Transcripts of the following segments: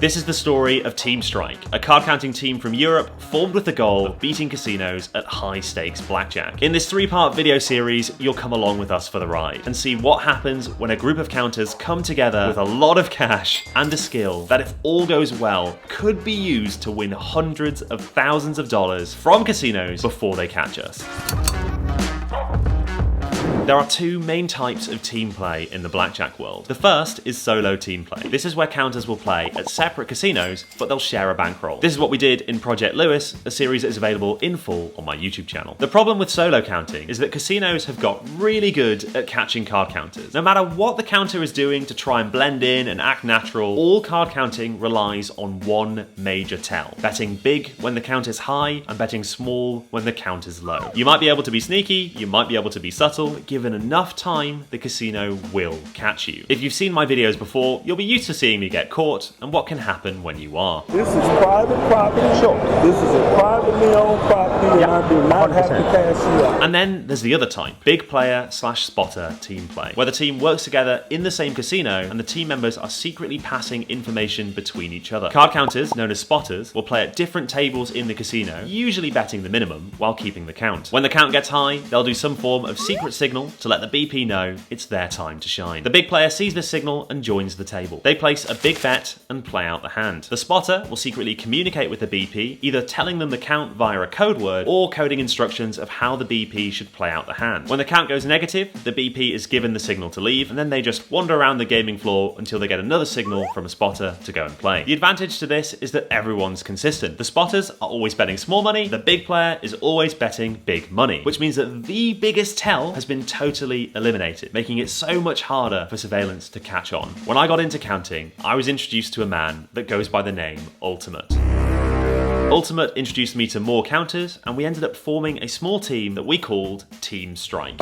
This is the story of Team Strike, a card counting team from Europe formed with the goal of beating casinos at high stakes blackjack. In this three-part video series, you'll come along with us for the ride and see what happens when a group of counters come together with a lot of cash and a skill that, if all goes well, could be used to win hundreds of thousands of dollars from casinos before they catch us. There are two main types of team play in the blackjack world. The first is solo team play. This is where counters will play at separate casinos, but they'll share a bankroll. This is what we did in Project Lewis, a series that is available in full on my YouTube channel. The problem with solo counting is that casinos have got really good at catching card counters. No matter what the counter is doing to try and blend in and act natural, all card counting relies on one major tell: betting big when the count is high and betting small when the count is low. You might be able to be sneaky, you might be able to be subtle. Given enough time, the casino will catch you. If you've seen my videos before, you'll be used to seeing me get caught and what can happen when you are. This is private property. Sure. This is a privately owned property, and I do not 100%. Have to cash you out. And then there's the other type, big player / spotter team play, where the team works together in the same casino and the team members are secretly passing information between each other. Card counters, known as spotters, will play at different tables in the casino, usually betting the minimum while keeping the count. When the count gets high, they'll do some form of secret signal to let the BP know it's their time to shine. The big player sees this signal and joins the table. They place a big bet and play out the hand. The spotter will secretly communicate with the BP, either telling them the count via a code word or coding instructions of how the BP should play out the hand. When the count goes negative, the BP is given the signal to leave, and then they just wander around the gaming floor until they get another signal from a spotter to go and play. The advantage to this is that everyone's consistent. The spotters are always betting small money, the big player is always betting big money, which means that the biggest tell has been totally eliminated, making it so much harder for surveillance to catch on. When I got into counting, I was introduced to a man that goes by the name Ultimate. Ultimate introduced me to more counters, and we ended up forming a small team that we called Team Strike.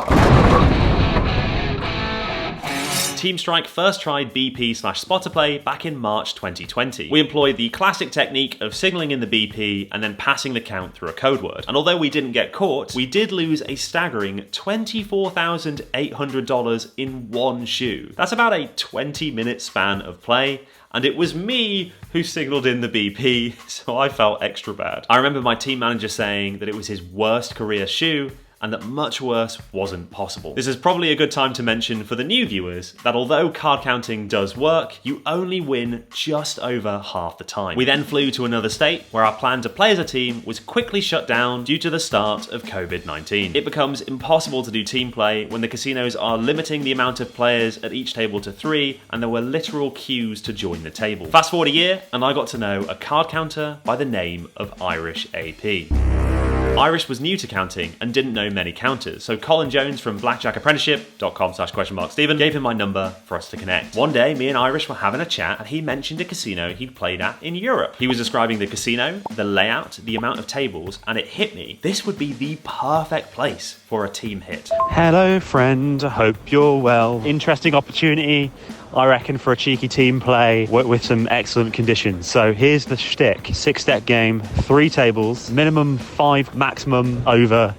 Team Strike first tried BP / spotter play back in March 2020. We employed the classic technique of signaling in the BP and then passing the count through a code word. And although we didn't get caught, we did lose a staggering $24,800 in one shoe. That's about a 20-minute span of play. And it was me who signaled in the BP, so I felt extra bad. I remember my team manager saying that it was his worst career shoe, and that much worse wasn't possible. This is probably a good time to mention for the new viewers that although card counting does work, you only win just over half the time. We then flew to another state where our plan to play as a team was quickly shut down due to the start of COVID-19. It becomes impossible to do team play when the casinos are limiting the amount of players at each table to 3, and there were literal queues to join the table. Fast forward a year, and I got to know a card counter by the name of Irish AP. Irish was new to counting and didn't know many counters, so Colin Jones from blackjackapprenticeship.com/Stephen gave him my number for us to connect. One day, me and Irish were having a chat and he mentioned a casino he'd played at in Europe. He was describing the casino, the layout, the amount of tables, and it hit me. This would be the perfect place for a team hit. Hello friend, I hope you're well. Interesting opportunity, I reckon, for a cheeky team play with some excellent conditions. So here's the shtick. 6-step game, 3 tables, minimum 5, maximum over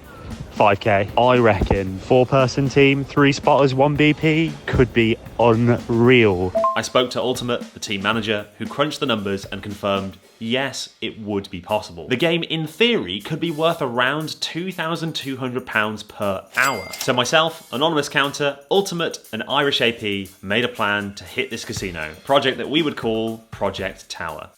5k. I reckon 4-person team, 3 spotters, 1 BP could be unreal. I spoke to Ultimate, the team manager, who crunched the numbers and confirmed yes, it would be possible. The game, in theory, could be worth around £2,200 per hour. So myself, Anonymous Counter, Ultimate, and Irish AP made a plan to hit this casino, a project that we would call Project Tower.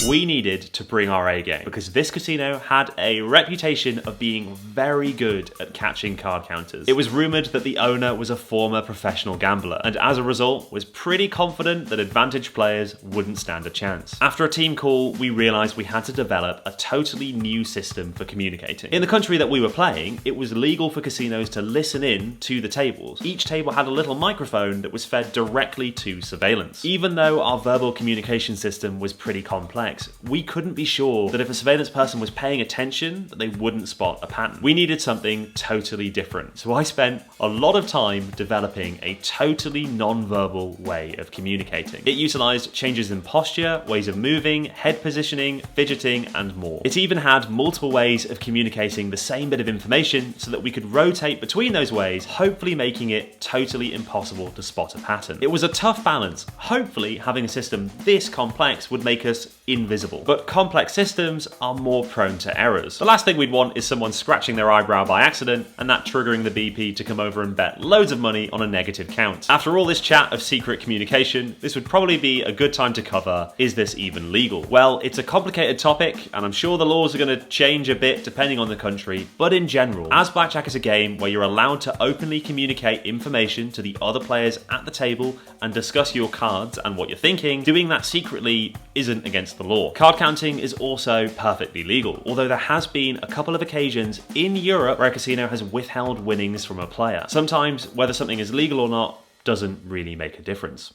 We needed to bring our A game because this casino had a reputation of being very good at catching card counters. It was rumoured that the owner was a former professional gambler and as a result was pretty confident that advantage players wouldn't stand a chance. After a team call, we realised we had to develop a totally new system for communicating. In the country that we were playing, it was legal for casinos to listen in to the tables. Each table had a little microphone that was fed directly to surveillance. Even though our verbal communication system was pretty complex, complex, we couldn't be sure that if a surveillance person was paying attention, that they wouldn't spot a pattern. We needed something totally different. So I spent a lot of time developing a totally non-verbal way of communicating. It utilized changes in posture, ways of moving, head positioning, fidgeting, and more. It even had multiple ways of communicating the same bit of information so that we could rotate between those ways, hopefully making it totally impossible to spot a pattern. It was a tough balance. Hopefully, having a system this complex would make us invisible. But complex systems are more prone to errors. The last thing we'd want is someone scratching their eyebrow by accident and that triggering the BP to come over and bet loads of money on a negative count. After all this chat of secret communication, this would probably be a good time to cover, is this even legal? Well, it's a complicated topic, and I'm sure the laws are going to change a bit depending on the country, but in general, as blackjack is a game where you're allowed to openly communicate information to the other players at the table and discuss your cards and what you're thinking, doing that secretly isn't against the law. Card counting is also perfectly legal, although there has been a couple of occasions in Europe where a casino has withheld winnings from a player. Sometimes, whether something is legal or not doesn't really make a difference.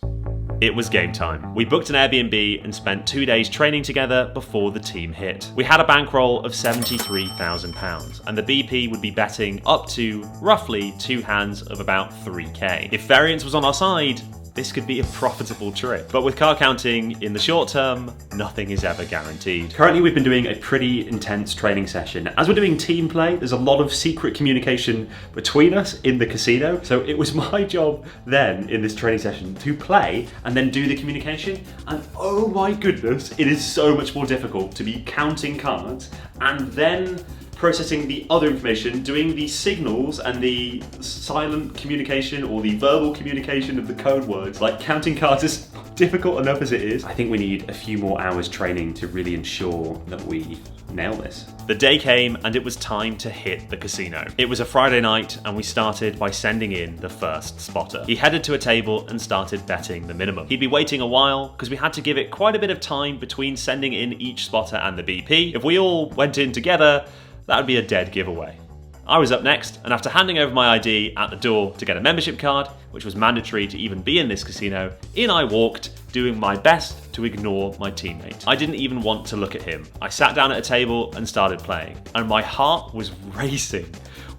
It was game time. We booked an Airbnb and spent 2 days training together before the team hit. We had a bankroll of £73,000, and the BP would be betting up to roughly 2 hands of about 3k. If variance was on our side, this could be a profitable trip. But with card counting, in the short term, nothing is ever guaranteed. Currently, we've been doing a pretty intense training session. As we're doing team play, there's a lot of secret communication between us in the casino. So it was my job then in this training session to play and then do the communication. And oh my goodness, it is so much more difficult to be counting cards and then processing the other information, doing the signals and the silent communication or the verbal communication of the code words. Like, counting cards is difficult enough as it is. I think we need a few more hours training to really ensure that we nail this. The day came and it was time to hit the casino. It was a Friday night and we started by sending in the first spotter. He headed to a table and started betting the minimum. He'd be waiting a while because we had to give it quite a bit of time between sending in each spotter and the BP. If we all went in together, that would be a dead giveaway. I was up next, and after handing over my ID at the door to get a membership card, which was mandatory to even be in this casino, in I walked, doing my best to ignore my teammate. I didn't even want to look at him. I sat down at a table and started playing, and my heart was racing.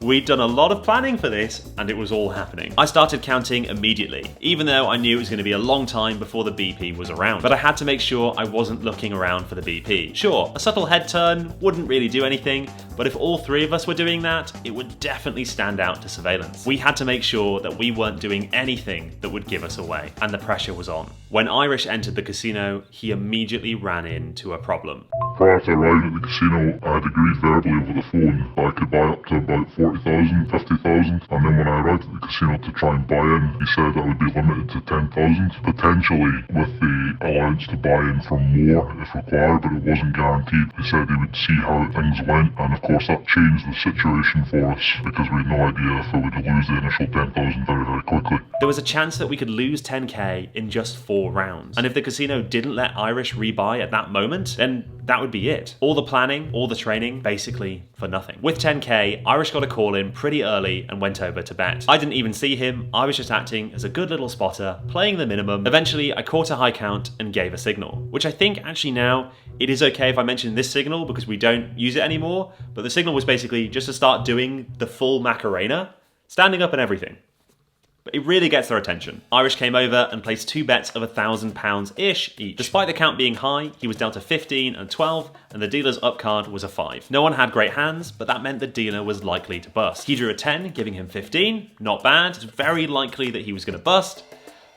We'd done a lot of planning for this, and it was all happening. I started counting immediately, even though I knew it was going to be a long time before the BP was around. But I had to make sure I wasn't looking around for the BP. Sure, a subtle head turn wouldn't really do anything, but if all three of us were doing that, it would definitely stand out to surveillance. We had to make sure that we weren't doing anything that would give us away, and the pressure was on. When Irish entered the casino, he immediately ran into a problem. Prior to arriving at the casino, I had agreed verbally over the phone that I could buy up to about 40,000, 50,000, and then when I arrived at the casino to try and buy in, he said I would be limited to 10,000, potentially with the allowance to buy in for more if required, but it wasn't guaranteed. He said he would see how things went, and of course that changed the situation for us because we had no idea if we would lose the initial 10,000 very, very quickly. There was a chance that we could lose 10k in just 4 rounds, and if the casino didn't let Irish rebuy at that moment, then that would be it. All the planning, all the training, basically for nothing. With 10k, Irish got a call in pretty early and went over to bet. I didn't even see him, I was just acting as a good little spotter, playing the minimum. Eventually, I caught a high count and gave a signal, which I think actually now, it is okay if I mention this signal because we don't use it anymore, but the signal was basically just to start doing the full Macarena, standing up and everything. But it really gets their attention. Irish came over and placed 2 bets of £1,000-ish each. Despite the count being high, he was down to 15 and 12, and the dealer's up card was a 5. No one had great hands, but that meant the dealer was likely to bust. He drew a 10, giving him 15. Not bad. It's very likely that he was going to bust.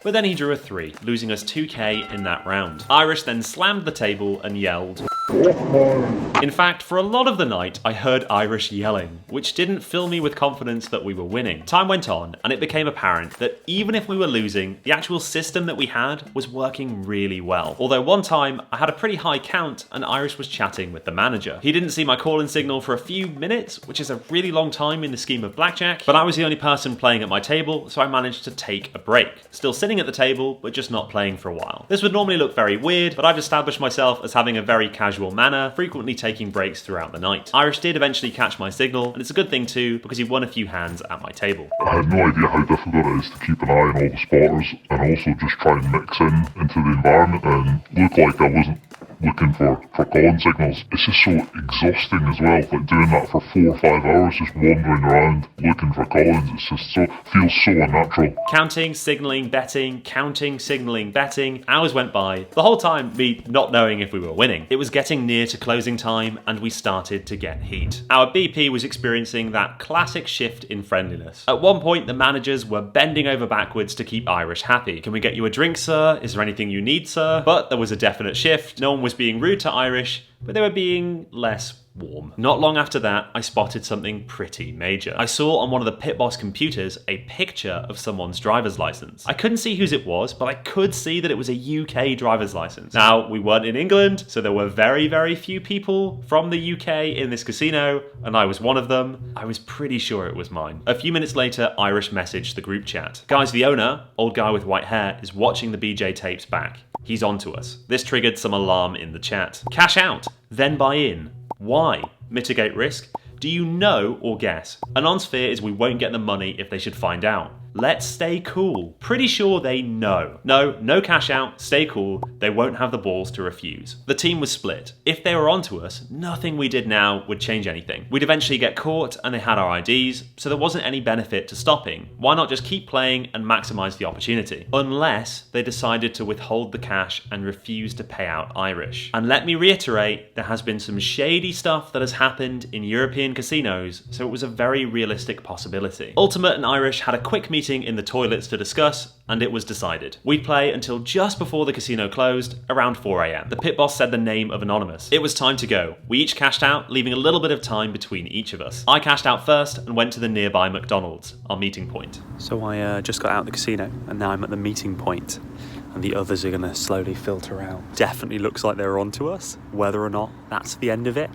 But then he drew a 3, losing us 2k in that round. Irish then slammed the table and yelled. In fact, for a lot of the night, I heard Irish yelling, which didn't fill me with confidence that we were winning. Time went on, and it became apparent that even if we were losing, the actual system that we had was working really well. Although one time, I had a pretty high count, and Irish was chatting with the manager. He didn't see my call-in signal for a few minutes, which is a really long time in the scheme of blackjack, but I was the only person playing at my table, so I managed to take a break. Still sitting at the table, but just not playing for a while. This would normally look very weird, but I've established myself as having a very casual manner, frequently taking breaks throughout the night. Irish did eventually catch my signal, and it's a good thing too, because he won a few hands at my table. I had no idea how difficult it is to keep an eye on all the spotters and also just try and mix into the environment and look like I wasn't looking for calling signals. It's just so exhausting as well, like doing that for 4 or 5 hours, just wandering around looking for call-ins. It's just feels so unnatural. Counting, signalling, betting, counting, signalling, betting. Hours went by, the whole time me not knowing if we were winning. It was getting near to closing time and we started to get heat. Our BP was experiencing that classic shift in friendliness. At one point, the managers were bending over backwards to keep Irish happy. Can we get you a drink, sir? Is there anything you need, sir? But there was a definite shift. No one was being rude to Irish, but they were being less warm. Not long after that, I spotted something pretty major. I saw on one of the Pit Boss computers a picture of someone's driver's license. I couldn't see whose it was, but I could see that it was a UK driver's license. Now, we weren't in England, so there were very, very few people from the UK in this casino, and I was one of them. I was pretty sure it was mine. A few minutes later, Irish messaged the group chat. Guys, the owner, old guy with white hair, is watching the BJ tapes back. He's onto us. This triggered some alarm in the chat. Cash out, then buy in. Why? Mitigate risk? Do you know or guess? Anon's fear is we won't get the money if they should find out. Let's stay cool. Pretty sure they know. No cash out, stay cool. They won't have the balls to refuse. The team was split. If they were onto us, nothing we did now would change anything. We'd eventually get caught and they had our IDs, so there wasn't any benefit to stopping. Why not just keep playing and maximize the opportunity? Unless they decided to withhold the cash and refuse to pay out Irish. And let me reiterate, there has been some shady stuff that has happened in European casinos, so it was a very realistic possibility. Ultimate and Irish had a quick meeting in the toilets to discuss, and it was decided. We'd play until just before the casino closed, around 4 AM. The pit boss said the name of Anonymous. It was time to go. We each cashed out, leaving a little bit of time between each of us. I cashed out first and went to the nearby McDonald's, our meeting point. So I just got out of the casino and now I'm at the meeting point and the others are going to slowly filter out. Definitely looks like they're onto us. Whether or not that's the end of it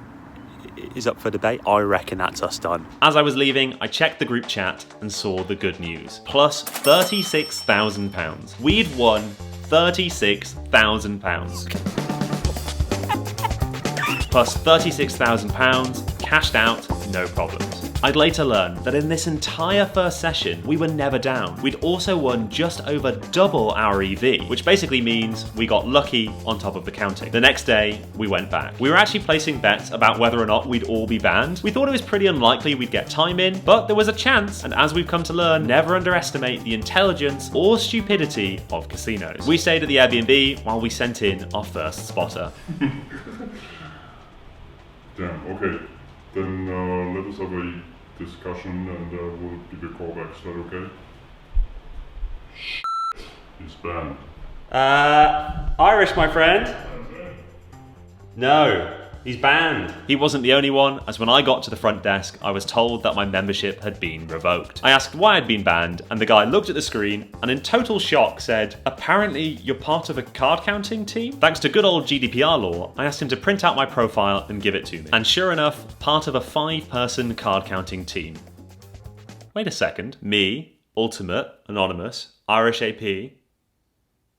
is up for debate. I reckon that's us done. As I was leaving, I checked the group chat and saw the good news. Plus £36,000. We'd won £36,000. Plus £36,000, cashed out, no problems. I'd later learn that in this entire first session, we were never down. We'd also won just over double our EV, which basically means we got lucky on top of the counting. The next day, we went back. We were actually placing bets about whether or not we'd all be banned. We thought it was pretty unlikely we'd get time in, but there was a chance, and as we've come to learn, never underestimate the intelligence or stupidity of casinos. We stayed at the Airbnb while we sent in our first spotter. Damn, okay. Then let us have a discussion and we'll give you a call back. Is that okay? He's banned. Irish, my friend? No, he's banned. He wasn't the only one, as when I got to the front desk, I was told that my membership had been revoked. I asked why I'd been banned, and the guy looked at the screen and in total shock said, apparently you're part of a card counting team? Thanks to good old GDPR law, I asked him to print out my profile and give it to me. And sure enough, part of a 5-person card counting team. Wait a second. Me, Ultimate, Anonymous, Irish AP.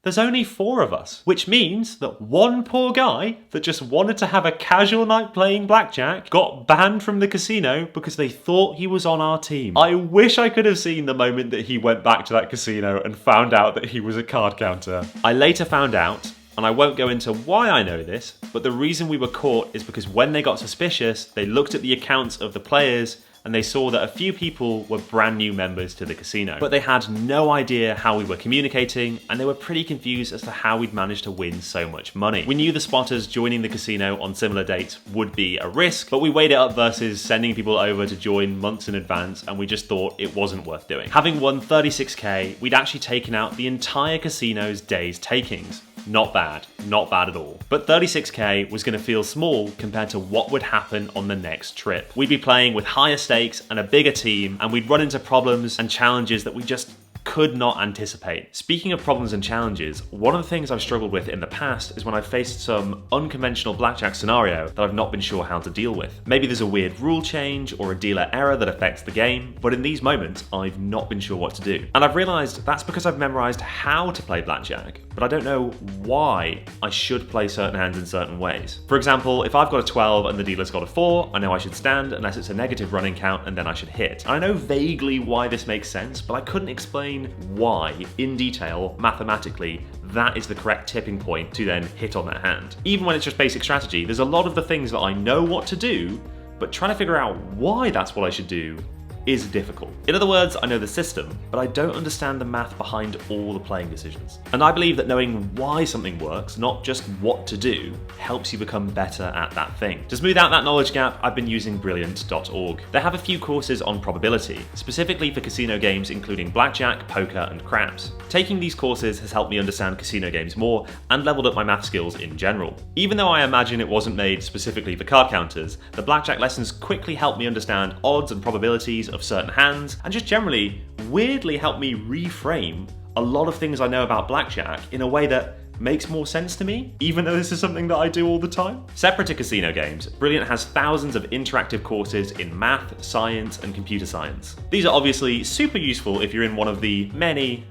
There's only 4 of us, which means that one poor guy that just wanted to have a casual night playing blackjack got banned from the casino because they thought he was on our team. I wish I could have seen the moment that he went back to that casino and found out that he was a card counter. I later found out, and I won't go into why I know this, but the reason we were caught is because when they got suspicious, they looked at the accounts of the players and they saw that a few people were brand new members to the casino. But they had no idea how we were communicating, and they were pretty confused as to how we'd managed to win so much money. We knew the spotters joining the casino on similar dates would be a risk, but we weighed it up versus sending people over to join months in advance, and we just thought it wasn't worth doing. Having won 36k, we'd actually taken out the entire casino's day's takings. Not bad at all. But 36k was going to feel small compared to what would happen on the next trip. We'd be playing with higher stakes and a bigger team, and we'd run into problems and challenges that we just could not anticipate. Speaking of problems and challenges, one of the things I've struggled with in the past is when I've faced some unconventional blackjack scenario that I've not been sure how to deal with. Maybe there's a weird rule change or a dealer error that affects the game, but in these moments, I've not been sure what to do. And I've realized that's because I've memorized how to play blackjack, but I don't know why I should play certain hands in certain ways. For example, if I've got a 12 and the dealer's got a 4, I know I should stand unless it's a negative running count and then I should hit. And I know vaguely why this makes sense, but I couldn't explain explain why, in detail, mathematically, that is the correct tipping point to then hit on that hand. Even when it's just basic strategy, there's a lot of the things that I know what to do, but trying to figure out why that's what I should do is difficult. In other words, I know the system, but I don't understand the math behind all the playing decisions. And I believe that knowing why something works, not just what to do, helps you become better at that thing. To smooth out that knowledge gap, I've been using Brilliant.org. They have a few courses on probability, specifically for casino games including blackjack, poker, and craps. Taking these courses has helped me understand casino games more and leveled up my math skills in general. Even though I imagine it wasn't made specifically for card counters, the blackjack lessons quickly helped me understand odds and probabilities of certain hands, and just generally weirdly helped me reframe a lot of things I know about blackjack in a way that makes more sense to me, even though this is something that I do all the time. Separate to casino games, Brilliant has thousands of interactive courses in math, science, and computer science. These are obviously super useful if you're in one of the many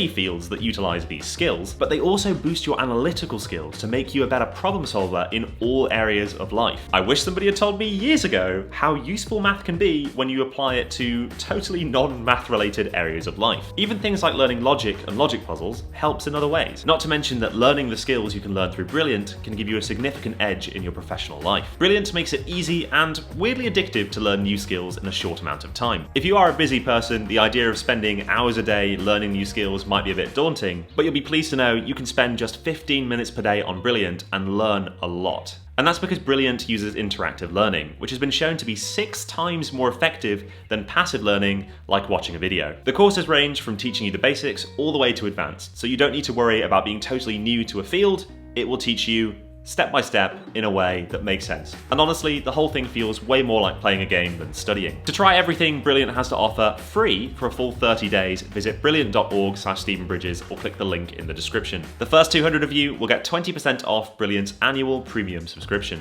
fields that utilize these skills, but they also boost your analytical skills to make you a better problem solver in all areas of life. I wish somebody had told me years ago how useful math can be when you apply it to totally non-math related areas of life. Even things like learning logic and logic puzzles helps in other ways. Not to mention that learning the skills you can learn through Brilliant can give you a significant edge in your professional life. Brilliant makes it easy and weirdly addictive to learn new skills in a short amount of time. If you are a busy person, the idea of spending hours a day learning new skills might be a bit daunting, but you'll be pleased to know you can spend just 15 minutes per day on Brilliant and learn a lot. And that's because Brilliant uses interactive learning, which has been shown to be 6 times more effective than passive learning, like watching a video. The courses range from teaching you the basics all the way to advanced, so you don't need to worry about being totally new to a field. It will teach you step by step in a way that makes sense. And honestly, the whole thing feels way more like playing a game than studying. To try everything Brilliant has to offer free for a full 30 days, visit brilliant.org/StephenBridges or click the link in the description. The first 200 of you will get 20% off Brilliant's annual premium subscription.